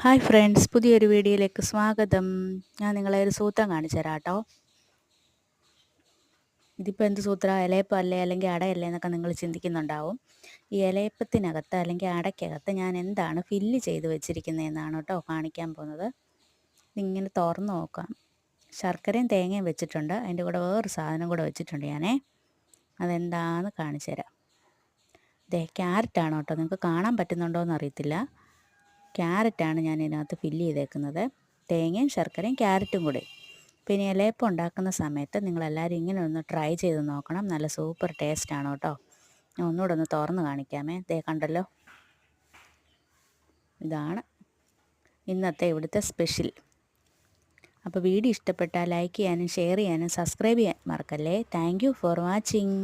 Hi friends, പുതിയൊരു വീഡിയോയിലേക്ക് സ്വാഗതം. ഞാൻ നിങ്ങളെ ഒരു സൂത്രം കാണിച്ചു തരാം കേട്ടോ. ഇതിപ്പോൾ എന്ത് സൂത്രം, ഇലയപ്പം അല്ലേ അല്ലെങ്കിൽ അടയല്ലേ എന്നൊക്കെ നിങ്ങൾ ചിന്തിക്കുന്നുണ്ടാവും. ഈ ഇലയപ്പത്തിനകത്ത് അല്ലെങ്കിൽ അടയ്ക്കകത്ത് ഞാൻ എന്താണ് ഫില്ല് ചെയ്ത് വെച്ചിരിക്കുന്നതെന്നാണ് കേട്ടോ കാണിക്കാൻ പോകുന്നത്. ഇങ്ങനെ തുറന്ന് നോക്കാം. ശർക്കരയും തേങ്ങയും വെച്ചിട്ടുണ്ട്, അതിൻ്റെ കൂടെ വേറൊരു സാധനം കൂടെ വെച്ചിട്ടുണ്ട് ഞാനേ. അതെന്താണെന്ന് കാണിച്ചു തരാം. ക്യാരറ്റാണ് കേട്ടോ, നിങ്ങൾക്ക് കാണാൻ പറ്റുന്നുണ്ടോ എന്ന് അറിയത്തില്ല. ക്യാരറ്റാണ് ഞാൻ ഇതിനകത്ത് ഫില്ല് ചെയ്തേക്കുന്നത്. തേങ്ങയും ശർക്കരയും ക്യാരറ്റും കൂടി. പിന്നെ ഇലയപ്പം ഉണ്ടാക്കുന്ന സമയത്ത് നിങ്ങളെല്ലാവരും ഇങ്ങനെ ഒന്ന് ട്രൈ ചെയ്ത് നോക്കണം. നല്ല സൂപ്പർ ടേസ്റ്റാണ് കേട്ടോ. ഞാൻ ഒന്നുകൂടെ ഒന്ന് തുറന്ന് കാണിക്കാമേ. കണ്ടല്ലോ, ഇതാണ് ഇന്നത്തെ ഇവിടുത്തെ സ്പെഷ്യൽ. അപ്പോൾ വീഡിയോ ഇഷ്ടപ്പെട്ടാൽ ലൈക്ക് ചെയ്യാനും ഷെയർ ചെയ്യാനും സബ്സ്ക്രൈബ് ചെയ്യാൻ മറക്കല്ലേ. Thank you for watching.